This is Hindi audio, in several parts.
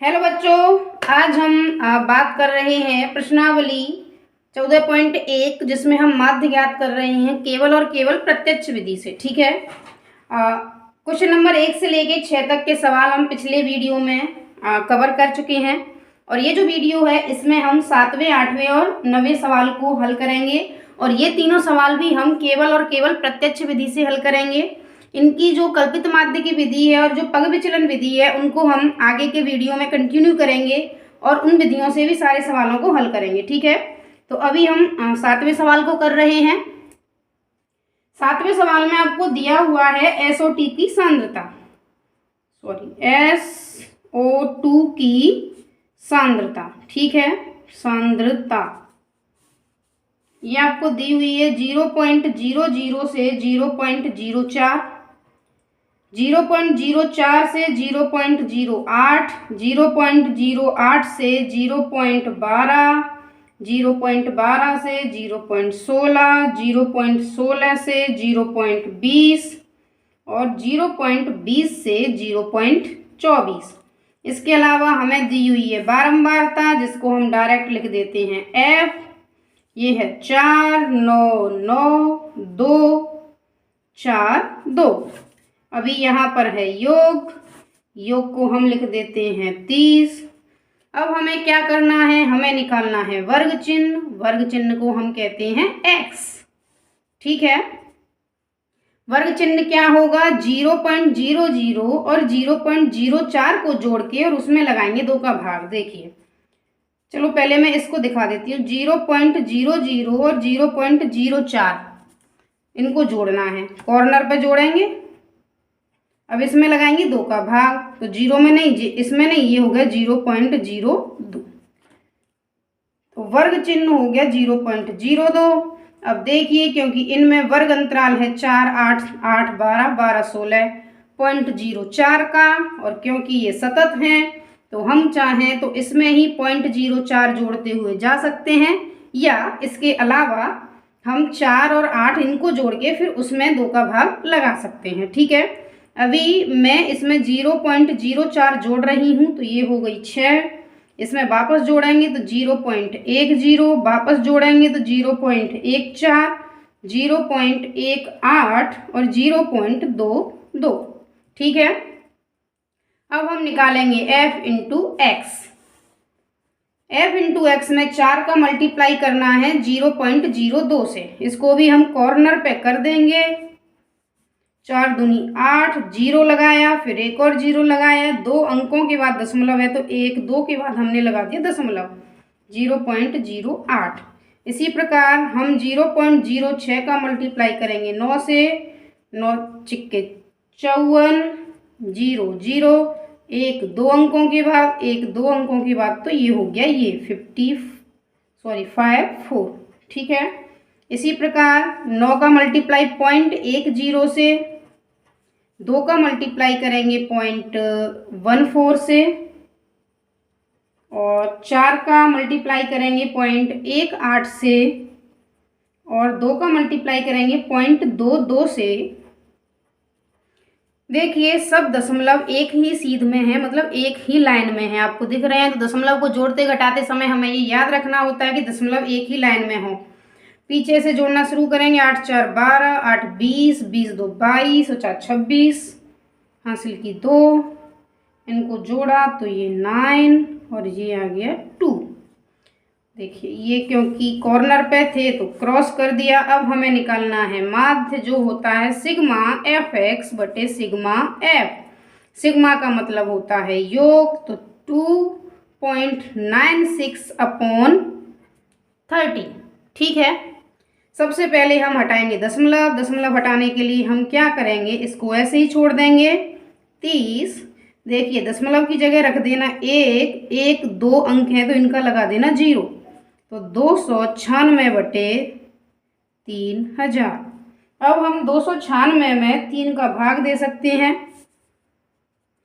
हेलो बच्चों, आज हम बात कर रहे हैं प्रश्नावली 14.1 जिसमें हम माध्य ज्ञात कर रहे हैं केवल और केवल प्रत्यक्ष विधि से। ठीक है। क्वेश्चन नंबर 1 से लेके 6 तक के सवाल हम पिछले वीडियो में कवर कर चुके हैं और ये जो वीडियो है इसमें हम 7वें, 8वें और 9वें सवाल को हल करेंगे और ये तीनों सवाल भी हम केवल और केवल प्रत्यक्ष विधि से हल करेंगे। इनकी जो कल्पित माध्य की विधि है और जो पग विचलन विधि है उनको हम आगे के वीडियो में कंटिन्यू करेंगे और उन विधियों से भी सारे सवालों को हल करेंगे। ठीक है, तो अभी हम 7वें सवाल को कर रहे हैं। 7वें सवाल में आपको दिया हुआ है SO2 की सांद्रता, SO2 की सांद्रता। ठीक है, सांद्रता ये आपको दी हुई है 0.00 से 0.04, 0.04 से 0.08, 0.08 से 0.12, 0.12 से 0.16, 0.16 से 0.20 और 0.20 से 0.24। इसके अलावा हमें दी हुई है बारंबारता जिसको हम डायरेक्ट लिख देते हैं F। ये है 4, 9, 9, 2, 4, 2। अभी यहाँ पर है योग, योग को हम लिख देते हैं 30। अब हमें क्या करना है, हमें निकालना है वर्ग चिन्ह, वर्ग चिन्ह को हम कहते हैं x। ठीक है, वर्ग चिन्ह क्या होगा, 0.00 और 0.04 को जोड़ के और उसमें लगाएंगे 2 का भाग। देखिए, चलो पहले मैं इसको दिखा देती हूँ। 0.00 और 0.04 इनको जोड़ना है, कॉर्नर पे जोड़ेंगे। अब इसमें लगाएंगे 2 का भाग, तो 0 में नहीं, इसमें नहीं, ये हो गया 0.02। तो वर्ग चिन्ह हो गया 0.02। अब देखिए, क्योंकि इनमें वर्ग अंतराल है 4, 8, 8, 12, 12, 16, 0.04 का, और क्योंकि ये सतत हैं तो हम चाहें तो इसमें ही 0.04 जोड़ते हुए जा सकते हैं, या इसके अलावा हम 4 और 8 इनको जोड़ के फिर उसमें 2 का भाग लगा सकते हैं। ठीक है, अभी मैं इसमें 0.04 जोड़ रही हूँ, तो ये हो गई 6। इसमें वापस जोड़ेंगे तो 0.10, वापस जोड़ेंगे तो 0.14, 0.18 और 0.22। ठीक है, अब हम निकालेंगे f into x. f into x में 4 का मल्टीप्लाई करना है 0.02 से, इसको भी हम कॉर्नर पे कर देंगे। 4 दूनी 8, 0 लगाया, फिर एक और 0 लगाया, 2 अंकों के बाद दशमलव है तो 1, 2 के बाद हमने लगा दिया दशमलव, 0.08। इसी प्रकार हम 0.06 का मल्टीप्लाई करेंगे 9 से, 9 छिक्के 54, 0, 0, 1, 2 अंकों के बाद, 1, 2 अंकों के बाद, तो ये हो गया ये 5, 4। ठीक है, इसी प्रकार 9 का मल्टीप्लाई 0.10 से, 2 का मल्टीप्लाई करेंगे 0.14 से, और 4 का मल्टीप्लाई करेंगे 0.18 से, और 2 का मल्टीप्लाई करेंगे 0.22 से। देखिए, सब दशमलव एक ही सीध में है, मतलब एक ही लाइन में है, आपको दिख रहे हैं। तो दशमलव को जोड़ते घटाते समय हमें ये याद रखना होता है कि दशमलव एक ही लाइन में हो। पीछे से जोड़ना शुरू करेंगे, 8, 4, 12, 8, 20, 20, 2, 22 और 4, 26, हासिल की 2, इनको जोड़ा तो ये 9 और ये आ गया 2। देखिए, ये क्योंकि कॉर्नर पे थे तो क्रॉस कर दिया। अब हमें निकालना है माध्य, जो होता है सिग्मा fx बटे सिग्मा f। सिग्मा का मतलब होता है योग, तो 2.96 अपॉन 30। ठीक है, सबसे पहले हम हटाएंगे दशमलव। दशमलव हटाने के लिए हम क्या करेंगे, इसको ऐसे ही छोड़ देंगे 30। देखिए, दशमलव की जगह रख देना 1, 1, 2 अंक हैं तो इनका लगा देना 0, तो 296 बटे 3000। अब हम 296 में 3 का भाग दे सकते हैं,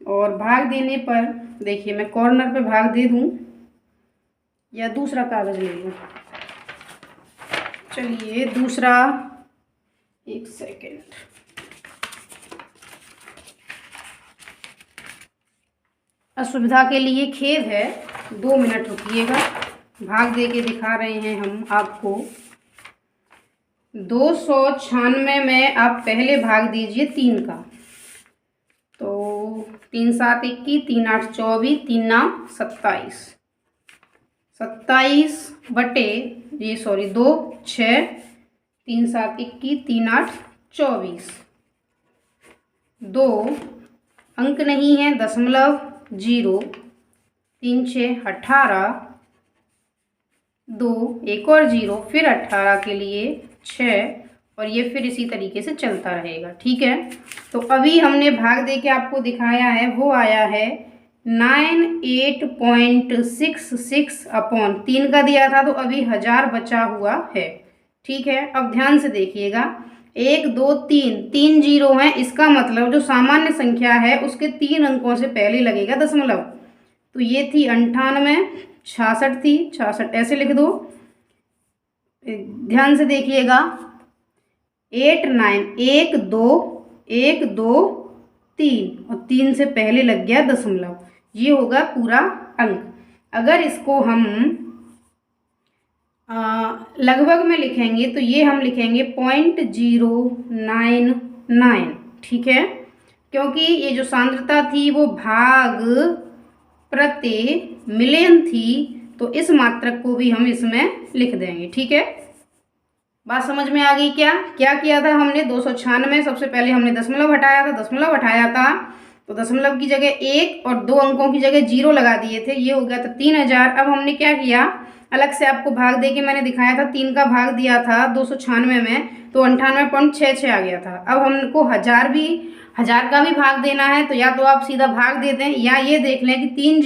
और भाग देने पर देखिए, मैं कॉर्नर पे भाग दे दूं या दूसरा कागज ले लूं। चलिए दूसरा, एक सेकेंड। असुविधा के लिए खेद है, 2 मिनट रुकिएगा। भाग दे के दिखा रहे हैं हम आपको। 296 में आप पहले भाग दीजिए 3 का, तो 3 7 21, 3 8 24, 3 9 27, 27 बटे 2 6, 3 7 21, 3 8 24, 2 अंक नहीं है, दशमलव 0, 3 6 18, 2 एक और 0, फिर 18 के लिए 6, और ये फिर इसी तरीके से चलता रहेगा। ठीक है, तो अभी हमने भाग दे के आपको दिखाया है, वो आया है 98.66 अपॉन 3 का दिया था, तो अभी 1000 बचा हुआ है। ठीक है, अब ध्यान से देखिएगा, 1 2 3 3 जीरो हैं, इसका मतलब जो सामान्य संख्या है उसके 3 अंकों से पहले लगेगा दशमलव। तो ये थी 98, 66 थी, 66 ऐसे लिख दो। ध्यान से देखिएगा, 8 9 1 2 1 2 3, और 3 से पहले लग गया दशमलव, ये होगा पूरा अंक। अगर इसको हम लगभग में लिखेंगे तो ये हम लिखेंगे 0.099। ठीक है, क्योंकि ये जो सांद्रता थी वो भाग प्रति मिलियन थी, तो इस मात्रक को भी हम इसमें लिख देंगे। ठीक है, बात समझ में आ गई? क्या क्या किया था हमने? 296 सबसे पहले हमने दशमलव हटाया था, तो दशमलव की जगह 1 और 2 अंकों की जगह 0 लगा दिए थे, ये हो गया था 3000। अब हमने क्या किया, अलग से आपको भाग दे के मैंने दिखाया था, 3 का भाग दिया था 296 में, तो 98.66 आ गया था। अब हमको 1000 का भी भाग देना है, तो या तो आप सीधा भाग दे दें, या ये देख लें कि 3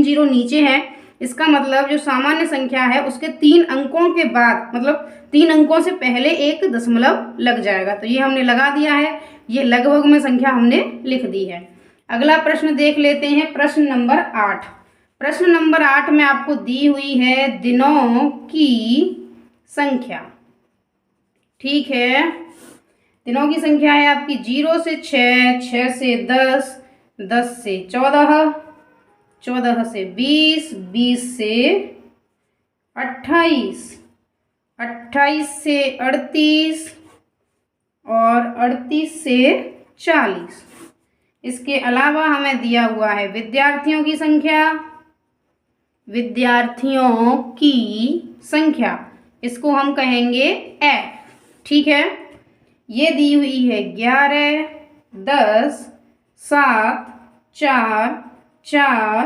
जीरो नीचे है, इसका मतलब जो सामान्य संख्या है उसके 3 अंकों के बाद, मतलब 3 अंकों से पहले एक दशमलव लग जाएगा। तो ये हमने लगा दिया है, ये लगभग में संख्या हमने लिख दी है। अगला प्रश्न देख लेते हैं, प्रश्न नंबर 8। प्रश्न नंबर 8 में आपको दी हुई है दिनों की संख्या। ठीक है, दिनों की संख्या है आपकी 0 से 6, 6 से 10, 10 से 14, 14 से 20, 20 से 28, 28 से 38, और 38 से 40। इसके अलावा हमें दिया हुआ है विद्यार्थियों की संख्या, विद्यार्थियों की संख्या, इसको हम कहेंगे F। ठीक है, ये दी हुई है 11, 10, 7, 4, 4,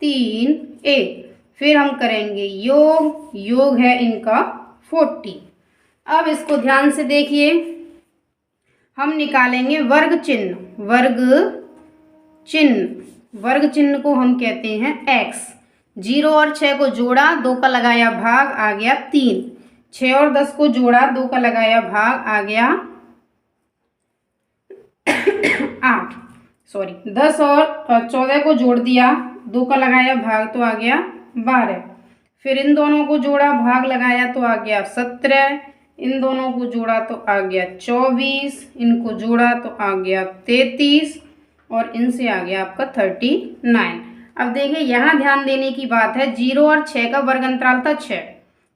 3, 1। फिर हम करेंगे योग है इनका 40। अब इसको ध्यान से देखिए, हम निकालेंगे वर्ग चिन्ह। वर्ग चिन्ह को हम कहते हैं x। 0 और 6 को जोड़ा, 2 का लगाया भाग, आ गया 3। 6 और 10 को जोड़ा, 2 का लगाया भाग, आ गया 8। 10 और 14 को जोड़ दिया, 2 का लगाया भाग, तो आ गया 12। फिर इन दोनों को जोड़ा, भाग लगाया, तो आ गया 17। इन दोनों को जोड़ा तो आ गया 24, इनको जोड़ा तो आ गया 33, और इनसे आ गया आपका 39। अब देखिए यहाँ ध्यान देने की बात है, 0 और 6 का वर्ग अंतराल था 6।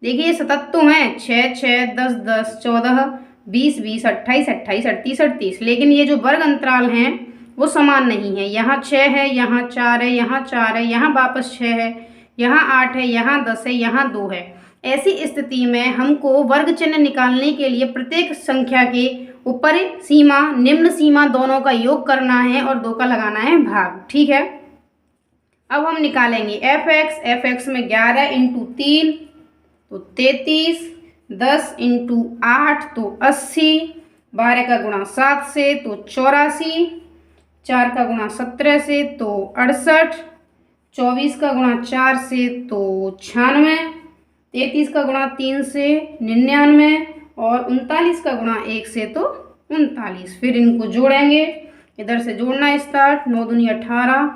देखिए ये सतत तो हैं, 6 6, 10 10, 14, 20 20, 28 28, 38 38, लेकिन ये जो वर्ग अंतराल हैं वो समान नहीं है। यहाँ 6 है, यहाँ 4 है, यहाँ 4 है, यहाँ वापस 6 है, यहाँ 8 है, यहाँ 10 है, यहाँ 2 है। ऐसी स्थिति में हमको वर्ग चिन्ह निकालने के लिए प्रत्येक संख्या के ऊपर सीमा निम्न सीमा दोनों का योग करना है और 2 का लगाना है भाग। ठीक है, अब हम निकालेंगे fx में 11 इंटू 3 तो 33, 10 इंटू 8 तो 80, 12 का गुणा 7 से तो 84, 4 का गुणा 17 से तो 68, 24 का गुणा 4 से तो 96, 33 का गुणा 3 से 99, और 39 का गुणा 1 से तो 39। फिर इनको जोड़ेंगे, इधर से जोड़ना स्टार्ट, 9 दूनी 18,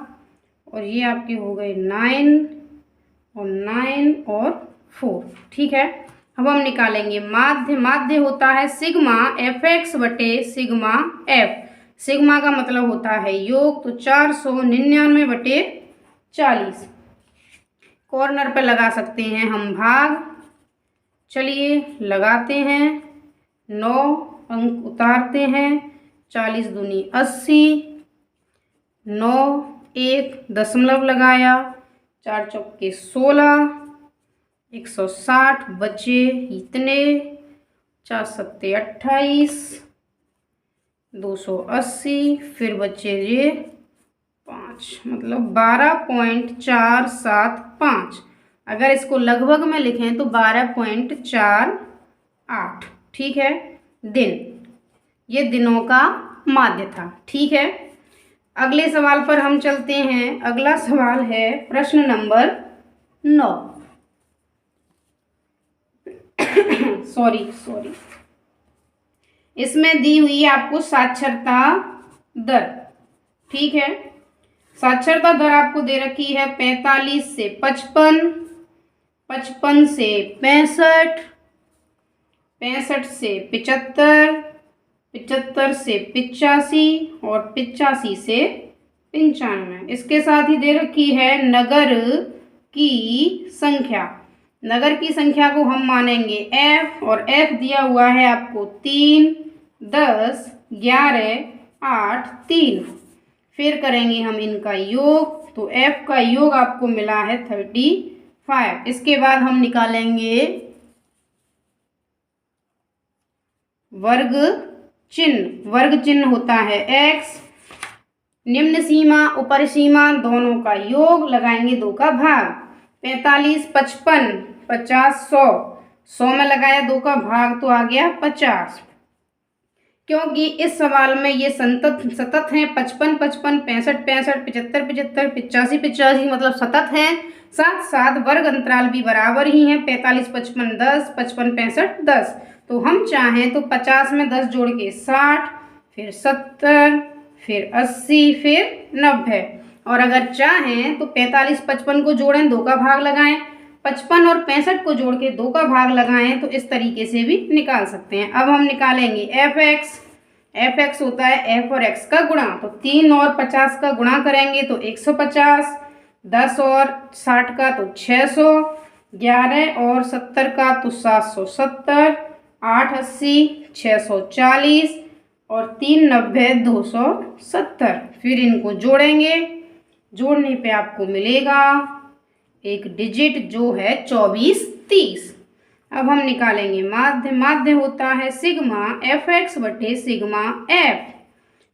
और ये आपके हो गए 9 और 4। ठीक है, अब हम निकालेंगे माध्य होता है सिग्मा fx बटे सिग्मा f। सिग्मा का मतलब होता है योग, तो 499 बटे 40। कॉर्नर पे लगा सकते हैं हम भाग। चलिए लगाते हैं। 9 अंक उतारते हैं। 40 दूनी 80। 9 1 दशमलव लगाया। 4 चौके 16। 160 बचे इतने। 4 सत्ते 28। 280 फिर बचे ये 5 मतलब 12.475। अगर इसको लगभग में लिखें तो 12.48। ठीक है। दिन, ये दिनों का माध्य था। ठीक है। अगले सवाल पर हम चलते हैं। अगला सवाल है प्रश्न नंबर 9। सॉरी इसमें दी हुई है आपको साक्षरता दर। ठीक है। साक्षरता दर आपको दे रखी है 45 से 55, 55 से 65, 65 से 75, 75 से 85 और 85 से 95। इसके साथ ही दे रखी है नगर की संख्या। नगर की संख्या को हम मानेंगे f, और f दिया हुआ है आपको 3, 10, 11, 8, 3। फिर करेंगे हम इनका योग, तो f का योग आपको मिला है 35। इसके बाद हम निकालेंगे वर्ग चिन्ह। वर्ग चिन्ह होता है x। निम्न सीमा ऊपर सीमा दोनों का योग, लगाएंगे 2 का भाग। 45, 55, 50, 100, 100 में लगाया 2 का भाग तो आ गया 50। क्योंकि इस सवाल में ये सतत हैं। 55, 55, 65, 65, 75, 75, 85, 85 मतलब सतत हैं। साथ साथ वर्ग अंतराल भी बराबर ही हैं। 45, 55, 10, 55, 65, 10। तो हम चाहें तो 50 में 10 जोड़ के 60, फिर 70, फिर 80, फिर 90। और अगर चाहें तो 45, 55 को जोड़ें, 2 का भाग लगाएं। 55 और 65 को जोड़ के 2 का भाग लगाएं तो इस तरीके से भी निकाल सकते हैं। अब हम निकालेंगे fx। fx होता है f और x का गुणा, तो 3 और 50 का गुणा करेंगे तो 150, 10 और 60 का तो 600, 11 और 70 का तो 770, 8 80 640 और 3 90 270। फिर इनको जोड़ेंगे। जोड़ने पे आपको मिलेगा एक डिजिट जो है 24 30। अब हम निकालेंगे माध्य। माध्य होता है सिग्मा fx बटे सिग्मा f।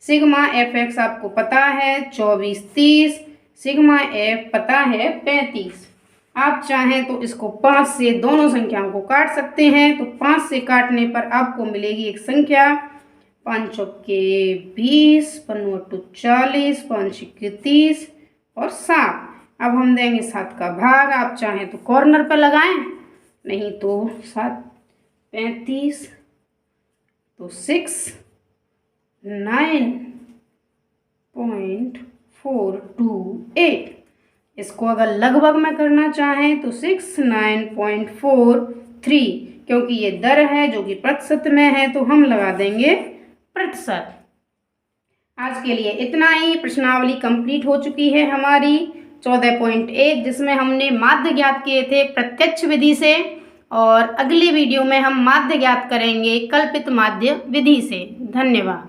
सिग्मा fx आपको पता है 24 30, सिग्मा f पता है 35। आप चाहें तो इसको 5 से दोनों संख्याओं को काट सकते हैं। तो 5 से काटने पर आपको मिलेगी एक संख्या 5 चौके 20, 5 40, 5 30 और 7। अब हम देंगे 7 का भाग। आप चाहें तो कॉर्नर पर लगाएं, नहीं तो 7 35 तो 6 9.428। इसको अगर लगभग में करना चाहें तो 69.43, क्योंकि ये दर है जो कि प्रतिशत में है तो हम लगा देंगे प्रतिशत। आज के लिए इतना ही। प्रश्नावली कंप्लीट हो चुकी है हमारी 14.1, जिसमें हमने माध्य ज्ञात किए थे प्रत्यक्ष विधि से, और अगली वीडियो में हम माध्य ज्ञात करेंगे कल्पित माध्य विधि से। धन्यवाद।